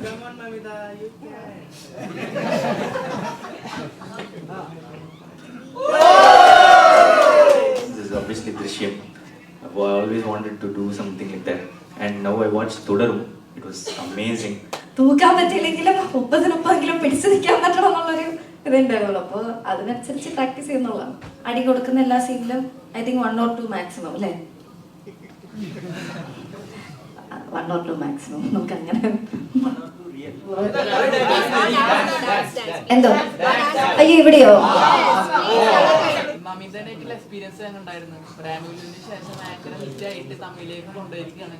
Come on, Mamita, you can. This is obviously Drishyam. I always wanted to do something like that. And now I watched Thodarum. It was amazing. തൂക്കാൻ പറ്റിയില്ലെങ്കിലും 30-30 പിടിച്ചു നിൽക്കാൻ പറ്റണം എന്നുള്ളൊരു ഇതുണ്ടായിരുന്നുള്ളൂ. അപ്പോൾ അതിനനുസരിച്ച് practice ചെയ്യുന്നുള്ളതാണ്. അടി കൊടുക്കുന്ന എല്ലാ സീനിലും ഐ തിങ്ക് 1 or 2 മാക്സിമം അല്ലേ? 1 or 2 മാക്സിമം. നമുക്ക് അങ്ങനെ എന്തോ അയ്യോ ഇവിടെയോ? മമിതനായിട്ടുള്ള എക്സ്പീരിയൻസ് ഞങ്ങൾ ഉണ്ടായിരുന്നു. റാമുലിന് ശേഷം ഭയങ്കര ഹിറ്റായിട്ട് തമിഴിലേക്ക് കൊണ്ടുപോയിരിക്കുകയാണ്.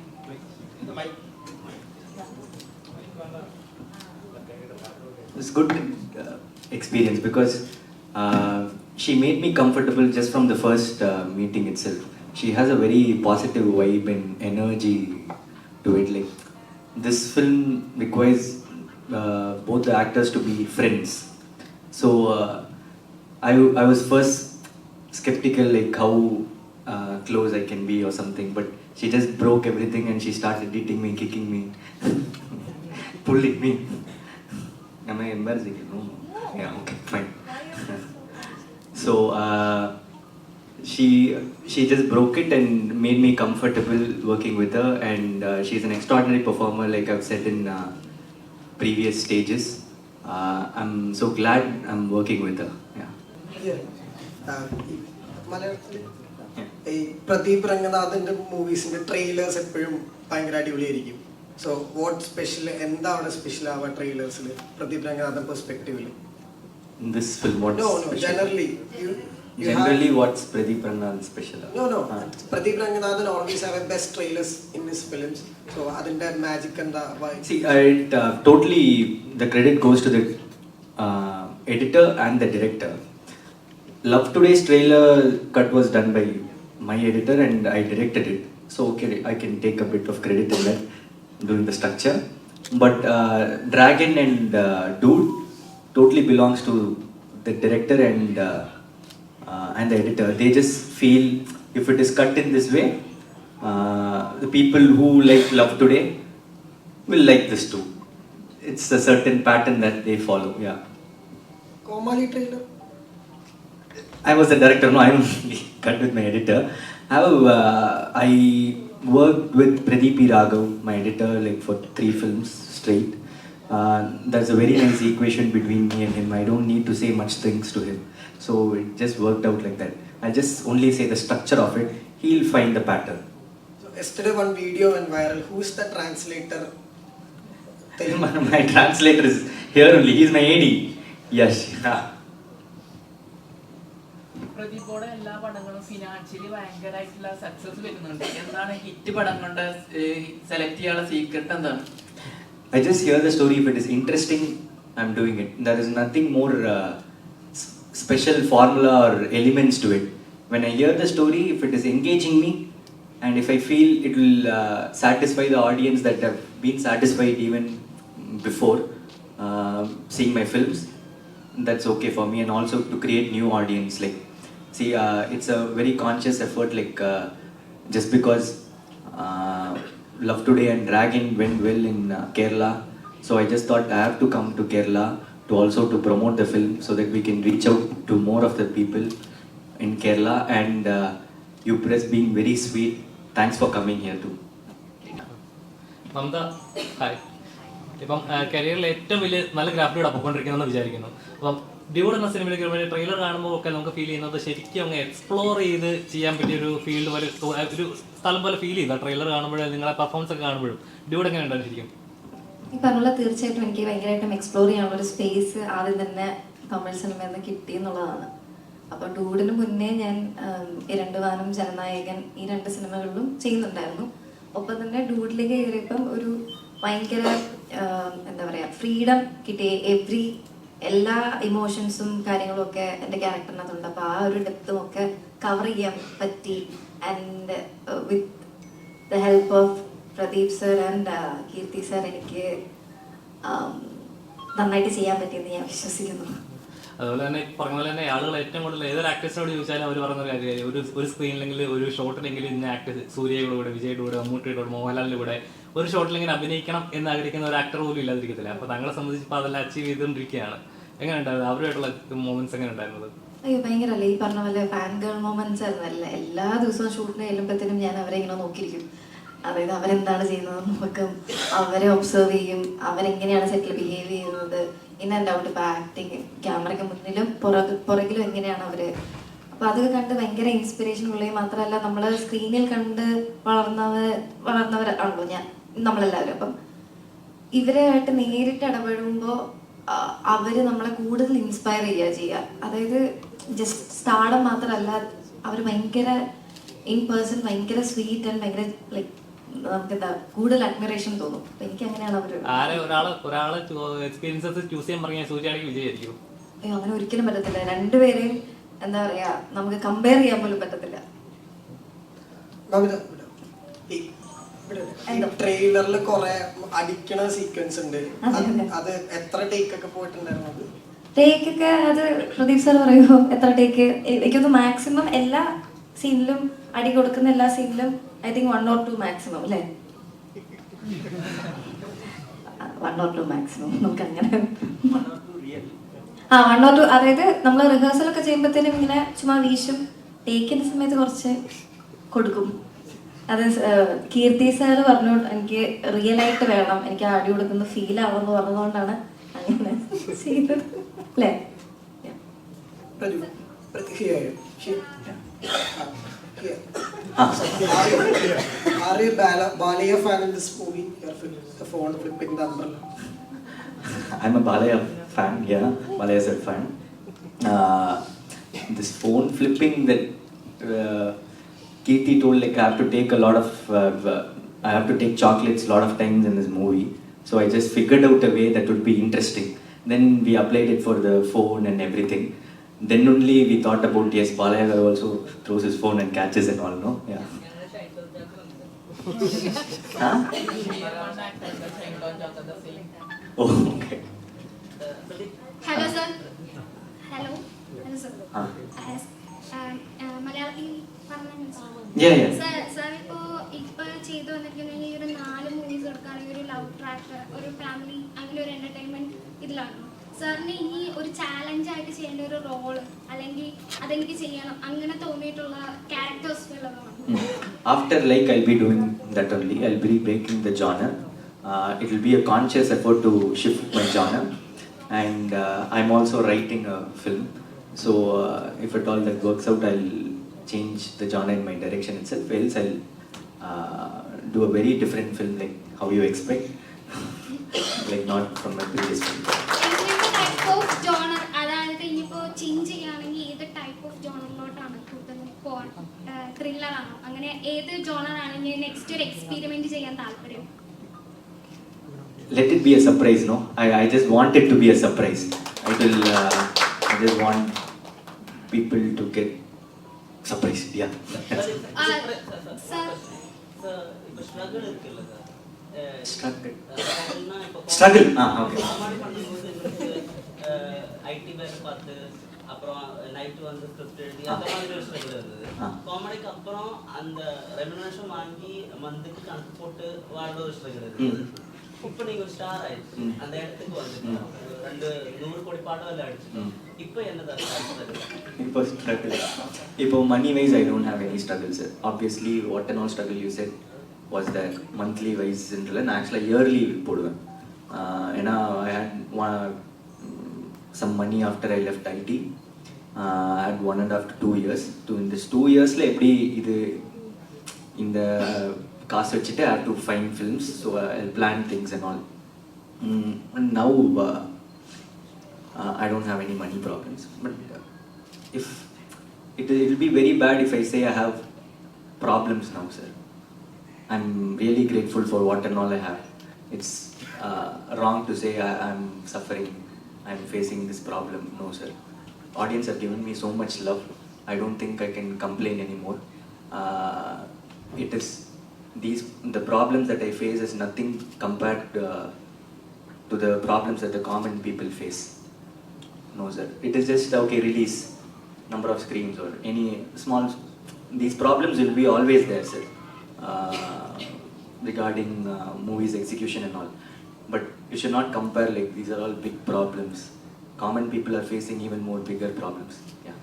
It's good experience because she made me comfortable just from the first meeting itself. She has a very positive vibe and energy to it. Like this film requires both the actors to be friends. So I was first skeptical like how close I can be or something, but she just broke everything and she started hitting me, kicking me, pulling me. Am I embarrassing you? No. Yeah, okay, fine. So she just broke it and made me comfortable working with her, and she's an extraordinary performer, like I've said in previous stages. I'm so glad I'm working with her. മലയാളത്തിൽ ഈ Pradeep രംഗനാഥിന്റെ മൂവീസിന്റെ trailers എപ്പോഴും ഭയങ്കര അടിപൊളിയായിരിക്കും. So what special, എന്താണ് special ആവുക ട്രെയിലേഴ്സിൽ Pradeep Ranganathan പെർസ്പെക്റ്റീവിൽ? In this film, what's No, special? generally. Generally, what's Pradeep Rangan special? No. Pradeep Ranganathan always have a best trailers in his films. So adinte magic and the why? See, totally the credit goes to the editor and the director. Love Today's trailer cut was done by my editor and I directed it. So okay, I can take a bit of credit in that, doing the structure. But Dragon and Dude totally belongs to the director and the editor. They just feel if it is cut in this way, the people who like Love Today will like this too. It's a certain pattern that they follow. Yeah. Komali trailer. I was the director. No, I only cut with my editor. I worked with Pradeep Raghav, my editor, like for 3 films straight. There's a very nice equation between me and him. I don't need to say much things to him. So it just worked out like that. I just only say the structure of it. He'll find the pattern. So yesterday one video went viral. Who's the translator? My translator is here only. He's my AD. Yes. പ്രദീപോടെ എല്ലാ പടങ്ങളും financially ഭയങ്കരമായിട്ടുള്ള success വരുന്നുണ്ട്. എന്താണ് hit പടം കൊണ്ട് select ചെയ്യാനുള്ള secret എന്താണ്? I just hear the story. If it is interesting, I'm doing it. There is nothing more special formula or elements to it. When I hear the story, if it is engaging me, and if I feel it will satisfy the audience that have been satisfied even before seeing my films, that's okay for me. And also to create new audience. Like, see, it's a very conscious effort. Like, just because Love Today and Dragon went well in Kerala, so I just thought I have to come to Kerala to also to promote the film so that we can reach out to more of the people in Kerala. And you press being very sweet. Thanks for coming here too. Mamata, hi. ഇപ്പം കരിയറിൽ ഏറ്റവും വലിയ നല്ല ഗ്രാഫിലൂടെ പോയിക്കൊണ്ടിരിക്കുന്നതെന്ന് വിചാരിക്കുന്നു. അപ്പം dude എന്ന സിനിമയിലേക്ക് വരുമ്പോൾ ട്രെയിലർ കാണുമ്പോൾ ഒക്കെ നമുക്ക് ഫീൽ ചെയ്യുന്നത് ശരിക്കും അങ്ങ് എക്സ്പ്ലോർ ചെയ്ത് ചെയ്യാൻ പറ്റിയ ഒരു ഫീൽഡ് പോലെ, ഒരു സ്ഥലം പോലെ ഫീൽ ചെയ്താൽ ട്രെയിലർ കാണുമ്പോഴും നിങ്ങളെ പെർഫോമൻസ് ഒക്കെ കാണുമ്പോഴും ഡ്യൂഡ് എങ്ങനെ ഉണ്ടായിരുന്നു ശരിക്കും? ഈ പറഞ്ഞ തീർച്ചയായിട്ടും എനിക്ക് ഭയങ്കരമായിട്ടും എക്സ്പ്ലോർ ചെയ്യാനുള്ള ഒരു സ്പേസ് ആദ്യം തന്നെ തമിഴ് സിനിമയിൽ നിന്ന് കിട്ടി എന്നുള്ളതാണ്. അപ്പോൾ ഡൂഡിന് മുന്നേ ഞാൻ ഇരണ്ട് വാനം, ജനനായകൻ ഈ 2 സിനിമകളിലും ചെയ്യുന്നുണ്ടായിരുന്നു. ഒപ്പം തന്നെ ഡൂഡിലേക്ക് കയറിയപ്പം ഒരു ഭയങ്കര എന്താ പറയുക ഫ്രീഡം കിട്ടിയ എല്ലാ ഇമോഷൻസും കാര്യങ്ങളും ഒക്കെ എൻ്റെ ക്യാരക്ടറിനകത്തുണ്ട്. അപ്പോൾ ആ ഒരു ഡെപ്തും ഒക്കെ കവർ ചെയ്യാൻ പറ്റി. And with the help of Pradeep sir and Keerthi sir എനിക്ക് നന്നായിട്ട് ചെയ്യാൻ പറ്റിയെന്ന് ഞാൻ വിശ്വസിക്കുന്നു. അതുപോലെ തന്നെ പറഞ്ഞ പോലെ തന്നെ ആളുകൾ ഏറ്റവും കൂടുതൽ ഏതൊരു ആക്ടേഴ്സിനോട് ചോദിച്ചാലും അവർ പറയുന്ന കാര്യം ഒരു സ്ക്രീനിലെങ്കിൽ ഒരു ഷോട്ടിലെങ്കിലും ഇന്ന ആക്ടേഴ്സ് സൂര്യയുടെ കൂടെ, വിജയുടെ കൂടെ, മമ്മൂട്ടിയുടെ കൂടെ, മോഹൻലാലിൻ്റെ കൂടെ ഒരു ഷോട്ടിൽ ഇങ്ങനെ അഭിനയിക്കണം എന്ന് ആഗ്രഹിക്കുന്ന ഒരു ആക്ടർ പോലും ഇല്ലാതിരിക്കത്തില്ല. അപ്പോൾ താങ്കളെ സംബന്ധിച്ച് ഇപ്പോൾ അതെല്ലാം അച്ചീവ് ചെയ്തുകൊണ്ടിരിക്കുകയാണ്. എങ്ങനെ ഉണ്ടായിരുന്നു അവരുമായിട്ടുള്ള മൊമെന്റ്സ്? എങ്ങനെ ഉണ്ടായിരുന്നത്? അയ്യോ ഭയങ്കരല്ലേ, ഈ പറഞ്ഞ പോലെ ഫാൻ ഗേൾ മൊമെന്റ്സ് ആയിരുന്നല്ലേ. എല്ലാ ദിവസവും ഷൂട്ടിന് ചെല്ലുമ്പോഴത്തേനും ഞാൻ അവരെ ഇങ്ങനെ നോക്കിയിരിക്കും. അതായത് അവരെന്താണ് ചെയ്യുന്നത് നോക്കും, അവരെ ഒബ്സർവ് ചെയ്യും, അവരെങ്ങനെയാണ് സെറ്റിൽ ബിഹേവ് ചെയ്യുന്നത്, ഇൻ ആൻഡ് ഔട്ട്. ഇപ്പോൾ ആക്ടിങ് ക്യാമറയ്ക്ക് മുന്നിലും പുറകിലും എങ്ങനെയാണ് അവര്. അപ്പൊ അതൊക്കെ കണ്ട് ഭയങ്കര ഇൻസ്പിറേഷൻ ഉള്ളത് മാത്രമല്ല, നമ്മൾ സ്ക്രീനിൽ കണ്ട് വളർന്നവരാണല്ലോ നമ്മളെല്ലാവരും. അപ്പം ഇവരായിട്ട് നേരിട്ട് ഇടപെടുമ്പോൾ അവര് നമ്മളെ കൂടുതൽ ഇൻസ്പയർ ചെയ്യുക. അതായത് ജസ്റ്റ് സ്റ്റാർഡം മാത്രമല്ല, അവർ ഭയങ്കര ഇൻ പേഴ്സൺ ഭയങ്കര സ്വീറ്റ് ആൻഡ് ഭയങ്കര ലൈക്ക് നമുക്ക് എന്താ കൂടുതൽ അഡ്മിറേഷൻ തോന്നും. അപ്പൊ എനിക്ക് അങ്ങനെയാണ് അവര്. ഒരാളെ എക്സ്പീരിയൻസസ് ചൂസ് ചെയ്യാൻ പറഞ്ഞാൽ സൂചിയാണെങ്കിൽ വിജയായിരിക്കും. അയ്യോ അങ്ങനെ ഒരിക്കലും പറ്റത്തില്ല. രണ്ടുപേരെയും എന്താ പറയാ നമുക്ക് കമ്പയർ ചെയ്യാൻ പോലും പറ്റത്തില്ല. ട്രെയിലറിൽ കുറെ അടിക്കണ സീക്വൻസ് ഉണ്ട്, അത് എത്ര ടേക്ക് ഒക്കെ പോയിട്ടുണ്ടായിരുന്നു? ടേക്ക് ഒക്കെ അത് പ്രദീപ് സാർ പറയുമോ എത്ര ടേക്ക്? എനിക്കൊന്ന് മാക്സിമം എല്ലാ സീനിലും അടി കൊടുക്കുന്ന എല്ലാ സീനിലും ഐ തിങ്ക് 1 or 2 മാക്സിമം അല്ലേ? 1 or 2 മാക്സിമം. നമുക്ക് അങ്ങനെ 1 or 2. അതായത് നമ്മൾ റിഹേഴ്സൽ ഒക്കെ ചെയ്യുമ്പോഴത്തേനും ഇങ്ങനെ ചുമ്മാ വീശും, ടേക്കിന്റെ സമയത്ത് കുറച്ച് കൊടുക്കും. അത് കീർത്തി സാർ പറഞ്ഞു എനിക്ക് റിയൽ ആയിട്ട് വേണം, എനിക്ക് അടി കൊടുക്കുന്ന ഫീൽ ആവുമെന്ന് പറഞ്ഞതുകൊണ്ടാണ് അങ്ങനെ ചെയ്തത് അല്ലേ? Are you Balaya fan in this movie? The phone flipping the umbrella. I'm a Balaya fan, yeah, Balaya sir fan. This phone flipping that Kirti told, like I have to take a lot of, I have to take chocolates a lot of times in this movie. So I just figured out a way that would be interesting. Then we applied it for the phone and everything. Then only we thought about, yes, Balaya also throws his phone and catches and all, no? Yeah. Huh? Oh, okay. Hello sir. Hello sir. മലയാളത്തിൽ Yeah, yeah. Sir ഇപ്പൊ ചെയ്തു വന്നിരിക്കുന്ന ഈ ഒരു 4 movies എടുക്കുകയാണെങ്കിൽ ഒരു love track, ഒരു family, അങ്ങനെ ഒരു എന്റർടൈൻമെന്റ് ഇതിലാണ്. സാറിന് ഇനി ഒരു ചാലഞ്ച് ആയിട്ട് ചെയ്യേണ്ട ഒരു റോള് അല്ലെങ്കിൽ അതെനിക്ക് ചെയ്യണം അങ്ങനെ തോന്നിയിട്ടുള്ള ക്യാരക്ടേഴ്സ് ഉള്ളതാണ്? After like I'll be doing that only. I'll be breaking the genre. It will be a conscious effort to shift my genre, and I'm also writing a film. So if at all that works out, I'll change the genre in my direction itself. Else I'll do a very different film, like how you expect, like not from my previous film. Type of genre അതായത് ഇനിയിപ്പോൾ change ചെയ്യുകയാണെങ്കിൽ ഏത് type of ജോണറിലോട്ടാണ് കൂടുതൽ പോകാൻ? Thriller ആണോ? അങ്ങനെ ഏത് ജോണറാണ് ഇനി നെക്സ്റ്റ് ഒരു എക്സ്പെരിമെന്റ് ചെയ്യാൻ താല്പര്യം? Let it be a surprise, no? I just want it to be a surprise. I just want people to get surprised, yeah. Struggle. Okay. IT வேலை பார்த்து அப்புறம் நைட்டு வந்து ஸ்கிரிப்ட் எழுதி அந்த மாதிரி ஒரு ஸ்ட்ரகிள் இருந்தது. காமெடிக்கு அப்புறம் அந்த ரெமினேஷன் வாங்கி மந்த்துக்கு கணக்கு போட்டு வாழ்ற ஒரு ஸ்ட்ரகிள் இருந்தது. இப்போ நீங்க ஒரு ஸ்டார் ஆயிடுச்சு, அந்த இடத்துக்கு வந்து 100 கோடி பாடம் எல்லாம் அடிச்சு இப்போ என்னதான் இப்போ ஸ்ட்ரகிள்? இப்போ money wise I don't have any struggles, sir. Obviously what and all struggle you said was that monthly wise நான் ஆக்சுவலாக இயர்லி போடுவேன். ஏன்னா I had some money after I left IT. I had 1.5 to 2 years. In this 2 years எப்படி இது இந்த காசு வச்சுட்டு I have to find films, so I'll plan things and all. And now I don't have any money problems, but if it will be very bad if I say I have problems now, sir. I'm really grateful for what and all I have. It's wrong to say I'm suffering, I'm facing this problem. No, sir. Audience have given me so much love. I don't think I can complain anymore. It is the problems that I face is nothing compared to the problems that the common people face. No, sir. It is just okay, release number of screens or any small. These problems will be always there, sir. regarding movies execution and all. But you should not compare, like these are all big problems. Common people are facing even more bigger problems. Yeah.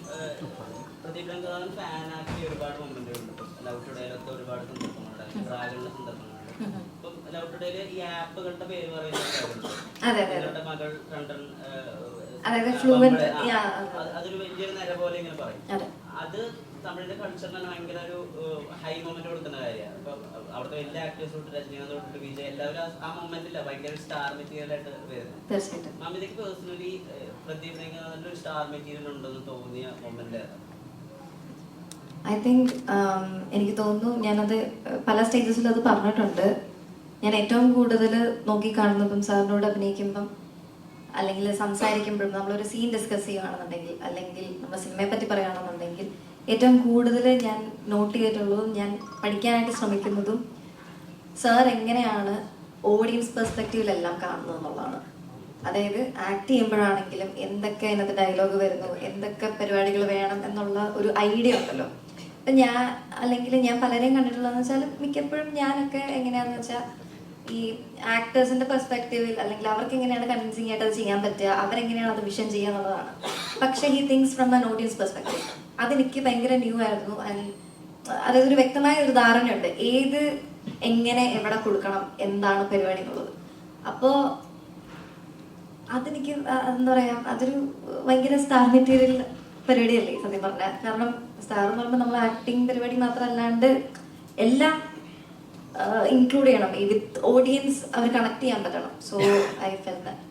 Pradeep Ranganathan ഫാനാക്കി ഒരുപാട് മൊമെന്റുകളുണ്ട്. Love ടുഡേയിലൊക്കെ ഒരുപാട് സന്ദർഭങ്ങളുണ്ട്, ഡ്രാഗണിലെ സന്ദർഭങ്ങളുണ്ട്. ഇപ്പം love ടുഡേയില് ഈ ആപ്പുകളുടെ പേര് പറയുന്നത് മകൾ രണ്ടൻ അതൊരു വലിയൊരു നിര പോലെ ഇങ്ങനെ പറയും. അത് തമിഴിന്റെ കൾച്ചറിന് ഭയങ്കര ഒരു ഹൈ മൊമെന്റ് കൊടുക്കുന്ന കാര്യമാണ്. ഇപ്പൊ അവിടുത്തെ എല്ലാ ആക്ടേഴ്സ് തൊട്ട് രജനീകാന്ത് തൊട്ട് വിജയ് എല്ലാവരും ആ മൊമെന്റില്ല ഭയങ്കര സ്റ്റാർ മെറ്റീരിയൽ ആയിട്ട് വരുന്നത്. മമിതയ്ക്ക് പേഴ്സണലി പ്രദീപ് രംഗനാഥന്റെ ഒരു സ്റ്റാർ മെറ്റീരിയൽ ഉണ്ടെന്ന് തോന്നിയ മൊമെന്റ് ഐ തിങ്ക് എനിക്ക് തോന്നുന്നു ഞാനത് പല സ്റ്റേജസിൽ അത് പറഞ്ഞിട്ടുണ്ട്. ഞാൻ ഏറ്റവും കൂടുതൽ നോക്കിക്കാണുന്നതും സാറിനോട് അഭിനയിക്കുമ്പം അല്ലെങ്കിൽ സംസാരിക്കുമ്പോഴും നമ്മളൊരു സീൻ ഡിസ്കസ് ചെയ്യുകയാണെന്നുണ്ടെങ്കിൽ അല്ലെങ്കിൽ നമ്മൾ സിനിമയെ പറ്റി പറയുകയാണെന്നുണ്ടെങ്കിൽ ഏറ്റവും കൂടുതൽ ഞാൻ നോട്ട് ചെയ്തിട്ടുള്ളതും ഞാൻ പഠിക്കാനായിട്ട് ശ്രമിക്കുന്നതും സാർ എങ്ങനെയാണ് ഓഡിയൻസ് പെർസ്പെക്റ്റീവിലെല്ലാം കാണുന്നത് എന്നുള്ളതാണ്. അതായത് ആക്ട് ചെയ്യുമ്പോഴാണെങ്കിലും എന്തൊക്കെ അതിനകത്ത് ഡയലോഗ് വരുന്നു, എന്തൊക്കെ പരിപാടികൾ വേണം എന്നുള്ള ഒരു ഐഡിയ ഉണ്ടല്ലോ. അപ്പം ഞാൻ പലരെയും കണ്ടിട്ടുള്ളതെന്ന് വെച്ചാൽ മിക്കപ്പോഴും ഞാനൊക്കെ എങ്ങനെയാണെന്ന് വെച്ചാൽ ഈ ആക്ടേഴ്സിന്റെ പെർസ്പെക്റ്റീവിൽ അല്ലെങ്കിൽ അവർക്ക് എങ്ങനെയാണ് കൺവിൻസിങ് ആയിട്ട് അത് ചെയ്യാൻ പറ്റുക, അവരെങ്ങനെയാണ് അത് വിഷൻ ചെയ്യുക എന്നുള്ളതാണ്. പക്ഷേ he things from an audience perspective. അതെനിക്ക് ഭയങ്കര ന്യൂ ആയിരുന്നു. അതായത് ഒരു വ്യക്തമായ ഒരു ധാരണയുണ്ട് ഏത് എങ്ങനെ എവിടെ കൊടുക്കണം എന്താണ് പരിപാടി എന്നുള്ളത്. അപ്പോൾ അതെനിക്ക് എന്താ പറയാ, അതൊരു ഭയങ്കര സ്റ്റാർ മെറ്റീരിയൽ പരിപാടിയല്ലേ സത്യം പറഞ്ഞാൽ. കാരണം സ്റ്റാർ എന്ന് പറയുമ്പോൾ നമ്മൾ ആക്ടിങ് പരിപാടി മാത്രമല്ലാണ്ട് എല്ലാം ഇൻക്ലൂഡ് ചെയ്യണം. ഈ വിത്ത് ഓഡിയൻസ് അവർ കണക്ട് ചെയ്യാൻ പറ്റണം. So I felt that.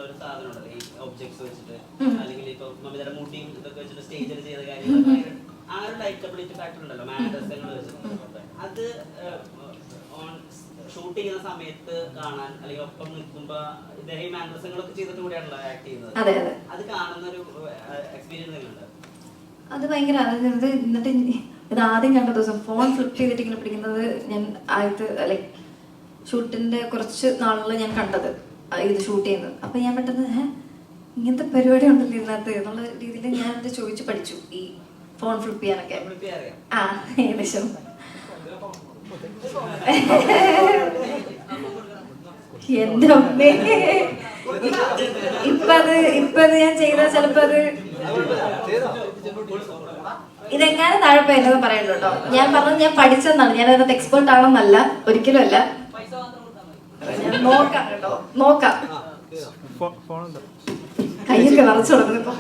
ഒരു സാധനം ഉണ്ടല്ലോ ഈ ഒബ്ജക്ട്സ് വെച്ചിട്ട് അല്ലെങ്കിൽ ഇപ്പൊ മമിതയുടെ മുടിയും ഇതൊക്കെ വെച്ചിട്ട് സ്റ്റേജിൽ ചെയ്ത കാര്യങ്ങൾ ആ ഒരു ലൈക്കബിലിറ്റി ഫാക്ടർ ഉണ്ടല്ലോ മാനറിസങ്ങൾ വെച്ചിട്ട് അത് ഷൂട്ട് ചെയ്യുന്ന സമയത്ത് കാണാൻ അല്ലെങ്കിൽ ഒപ്പം നിൽക്കുമ്പോ ഇദ്ദേഹം ഈ മാനറിസങ്ങളൊക്കെ ചെയ്തിട്ട് കൂടെയാണല്ലോ ആക്ട് ചെയ്യുന്നത്. അത് കാണുന്ന ഒരു എക്സ്പീരിയൻസ് ഉണ്ട്. അത് ഭയങ്കര എന്നിട്ട് ഇത് ആദ്യം കണ്ട ദിവസം ഫോൺ ഫ്ലിപ്പ് ചെയ്തിട്ട് ഇങ്ങനെ പിടിക്കുന്നത് ഞാൻ ആദ്യത്തെ ലൈക്ക് ഷൂട്ടിന്റെ കുറച്ച് നാളുകളിൽ ഞാൻ കണ്ടത് ഇത് ഷൂട്ട് ചെയ്യുന്നത്. അപ്പൊ ഞാൻ പെട്ടെന്ന് ഇങ്ങനത്തെ പരിപാടി ഉണ്ടല്ലോ ഇതിനകത്ത് എന്നുള്ള രീതിയിൽ ഞാൻ അത് ചോദിച്ചു പഠിച്ചു ഈ ഫോൺ ഫ്ലിപ്പ് ചെയ്യാനൊക്കെ. ആ ഏകദേശം എന്റെ അമ്മേ ഇപ്പൊ അത് ഞാൻ ചെയ്ത ചിലപ്പോ അത് ഇതെങ്ങനെ താഴെ എന്നതും പറയുള്ളൂ കേട്ടോ. ഞാൻ പറഞ്ഞത് ഞാൻ പഠിച്ചെന്നാണ്, ഞാൻ അതിനകത്ത് എക്സ്പേർട്ട് ആണെന്നല്ല, ഒരിക്കലും അല്ല. നോക്കാം കേട്ടോ, നോക്കാം. കയ്യൊക്കെ നിറച്ചു തുടങ്ങുന്നു ഇപ്പൊ.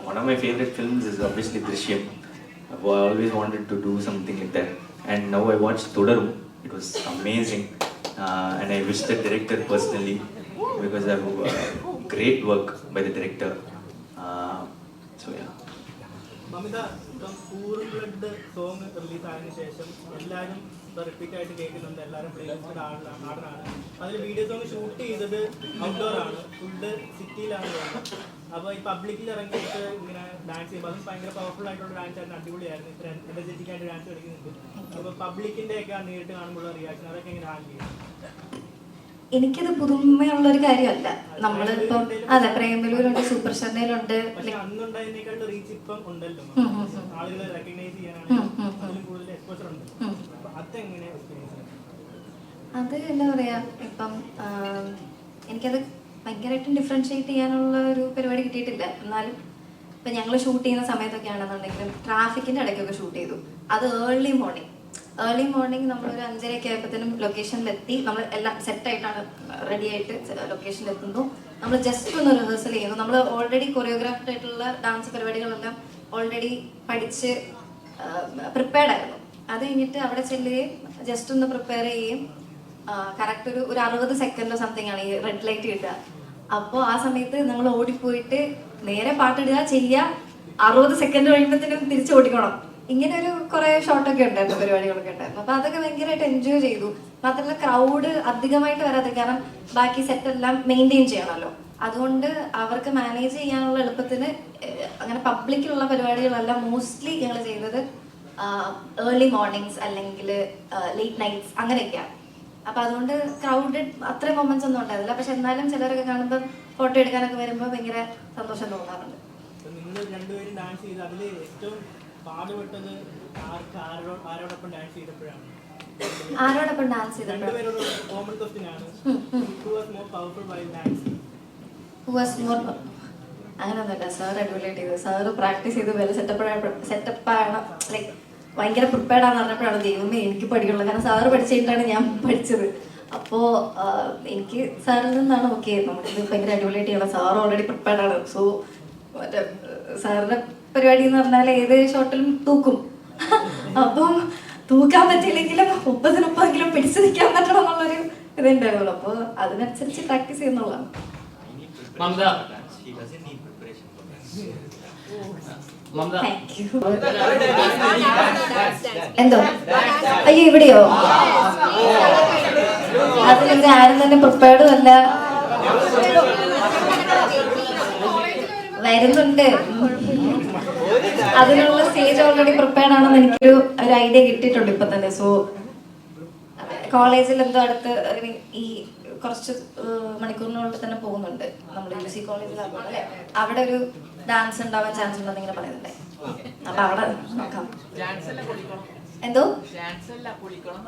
One of my favorite films is obviously Drishyam. I always wanted to do something like that, and now I watched Thodarum. It was amazing, and I wish the director personally, because I have great work by the director. So yeah. Mamitha ഇപ്പം പൂർ blood song release ആയതിനു ശേഷം എല്ലാവരും ഇപ്പം repeat ആയിട്ട് കേൾക്കുന്നുണ്ട്, എല്ലാവരും playlist ആടാനാണ്. അതിൽ video song shoot ചെയ്തത് ഔട്ട്ഡോർ ആണ്, ഫുഡ് സിറ്റിയിലാണ് വരുന്നത്. അപ്പോൾ ഈ പബ്ലിക്കിൽ ഇറങ്ങിയിട്ട് ഇങ്ങനെ ഡാൻസ് ചെയ്യുമ്പോൾ അതും ഭയങ്കര പവർഫുൾ ആയിട്ടുള്ള ഡാൻസ് ആയിരുന്നു, അടിപൊളിയായിരുന്നു, ഇത്ര എനർജറ്റിക് ആയിട്ട് ഡാൻസ് കളിക്കുന്നുണ്ട്. അപ്പോൾ പബ്ലിക്കിൻ്റെ ഒക്കെ നേരിട്ട് കാണുമ്പോഴുള്ള റിയാക്ഷൻ അതൊക്കെ എങ്ങനെ ഹാൻഡിൽ ചെയ്യും? എനിക്കത് പുതുമയുള്ള ഒരു കാര്യമല്ല. നമ്മളിപ്പം അതെ പ്രേമലൂരുണ്ട്, സൂപ്പർ ശർണയിലുണ്ട്. അത് എന്താ പറയാ, ഇപ്പം എനിക്കത് ഭയങ്കരമായിട്ടും ഡിഫറൻഷിയേറ്റ് ചെയ്യാനുള്ള ഒരു പരിപാടി കിട്ടിയിട്ടില്ല. എന്നാലും ഇപ്പം ഞങ്ങൾ ഷൂട്ട് ചെയ്യുന്ന സമയത്തൊക്കെ ആണെന്നുണ്ടെങ്കിലും ട്രാഫിക്കിൻ്റെ ഇടയ്ക്കൊക്കെ ഷൂട്ട് ചെയ്തു. അത് ഏർലി മോർണിംഗ് നമ്മളൊരു 5:30 ആയപ്പോഴത്തേനും ലൊക്കേഷനിലെത്തി. നമ്മൾ എല്ലാം സെറ്റായിട്ടാണ് റെഡി ആയിട്ട് ലൊക്കേഷനിലെത്തുന്നു. നമ്മൾ ജസ്റ്റ് ഒന്ന് റിഹേഴ്സൽ ചെയ്യുന്നു. നമ്മൾ ഓൾറെഡി കൊറിയോഗ്രാഫ്ഡ് ആയിട്ടുള്ള ഡാൻസ് പരിപാടികളെല്ലാം ഓൾറെഡി പഠിച്ച് പ്രിപ്പയർഡ് ആയിരുന്നു. അത് കഴിഞ്ഞിട്ട് അവിടെ ചെല്ലുകയും ജസ്റ്റ് ഒന്ന് പ്രിപ്പയർ ചെയ്യും. കറക്റ്റ് ഒരു 60 സെക്കൻഡോ സംതിങ് ആണ് ഈ റെഡ് ലൈറ്റ് കിട്ടുക. അപ്പോൾ ആ സമയത്ത് നമ്മൾ ഓടിപ്പോയിട്ട് നേരെ പാട്ടിടുക ചെയ്യുക, 60 സെക്കൻഡ് കഴിയുമ്പോഴത്തേനും തിരിച്ച് ഓടിക്കണം. ഇങ്ങനെ ഒരു കുറേ ഷോട്ടൊക്കെ ഉണ്ടായിരുന്നു, പരിപാടികളൊക്കെ ഉണ്ടായിരുന്നു. അപ്പോൾ അതൊക്കെ ഭയങ്കരമായിട്ട് എൻജോയ് ചെയ്തു. മാത്രമല്ല ക്രൗഡ് അധികമായിട്ട് വരാതെ, കാരണം ബാക്കി സെറ്റ് എല്ലാം മെയിൻറ്റെയിൻ ചെയ്യണമല്ലോ. അതുകൊണ്ട് അവർക്ക് മാനേജ് ചെയ്യാനുള്ള എളുപ്പത്തിന് അങ്ങനെ പബ്ലിക്കിലുള്ള പരിപാടികളെല്ലാം മോസ്റ്റ്ലി ഞങ്ങൾ ചെയ്തത് ഏർലി മോർണിംഗ്സ് അല്ലെങ്കിൽ ലേറ്റ് നൈറ്റ്സ് അങ്ങനെയൊക്കെയാണ്. അപ്പം അതുകൊണ്ട് ക്രൗഡഡ് അത്രയും മൊമെന്റ്സ് ഒന്നും ഉണ്ടായിരുന്നില്ല. പക്ഷെ എന്നാലും ചിലരൊക്കെ കാണുമ്പോൾ ഫോട്ടോ എടുക്കാനൊക്കെ വരുമ്പോൾ ഭയങ്കര സന്തോഷം തോന്നാറുണ്ട്. നിങ്ങൾ രണ്ടുപേരും ഡാൻസ് ചെയ്ത് അതിൽ ഏറ്റവും പാടുപെട്ടത് ആരോടൊപ്പം ഡാൻസ് ചെയ്തപ്പോഴാണ്? ആരോടൊപ്പം ഡാൻസ് ചെയ്തപ്പോഴാണ്? രണ്ടുപേരോട് കോമൺ ക്വസ്റ്റ്യൻ ആണ്. Who was more powerful while dancing? അങ്ങനെയൊന്നുമില്ല. സാർ അടിപൊളിയായിട്ട് ചെയ്തു. സാറ് പ്രാക്ടീസ് ചെയ്ത് വല്ല സെറ്റപ്പാണ്, ലൈക്ക് ഭയങ്കര പ്രിപ്പയർഡ് ആണെന്ന് പറഞ്ഞപ്പോഴാണ് ദൈവമേ എനിക്ക് പഠിക്കുള്ളൂ. കാരണം സാറ് പഠിച്ചിട്ടാണ് ഞാൻ പഠിച്ചത്. അപ്പോൾ എനിക്ക് സാറിൽ നിന്നാണ് ഓക്കെ നമുക്കിത് ഭയങ്കര അടിപൊളിയായിട്ട് ചെയ്യണം, സാർ ഓൾറെഡി പ്രിപ്പയർഡ് ആണ്. സോ മറ്റേ സാറിന്റെ പരിപാടി എന്ന് പറഞ്ഞാൽ ഏത് ഷോട്ടിലും തൂക്കും. അപ്പം തൂക്കാൻ പറ്റിയില്ലെങ്കിലും 30-30 പിടിച്ചു നിൽക്കാൻ പറ്റണം എന്നുള്ളൊരു ഇതുണ്ടായിരുന്നുള്ളൂ. അപ്പോൾ അതിനനുസരിച്ച് പ്രാക്ടീസ് ചെയ്യുന്നുള്ളതാണ്. മമത, എന്തോ അയ്യോ ഇവിടെയോ? അതിലിവിടെ ആരും തന്നെ പ്രിപ്പയർഡും അല്ല, വരുന്നുണ്ട്. അതിനുള്ള സ്റ്റേജ് ഓൾറെഡി പ്രിപ്പയർഡ് ആണെന്ന് എനിക്കൊരു ഐഡിയ കിട്ടിയിട്ടുണ്ട് ഇപ്പൊ തന്നെ. സോ കോളേജിൽ എന്തോ അടുത്ത് ഈ കുറച്ച് മണിക്കൂറിനുള്ളിൽ തന്നെ പോകുന്നുണ്ട്. നമ്മൾ UC കോളേജിൽ അല്ലേ, അവിടെ ഒരു ഡാൻസ് ഉണ്ടാവാൻ ചാൻസ് ഉണ്ടെന്ന് ഇങ്ങനെ പറയുന്നുണ്ട്. അപ്പൊ അവിടെ നോക്കാം. എന്തോ ഡാൻസ് അല്ല പൊളിക്കണം.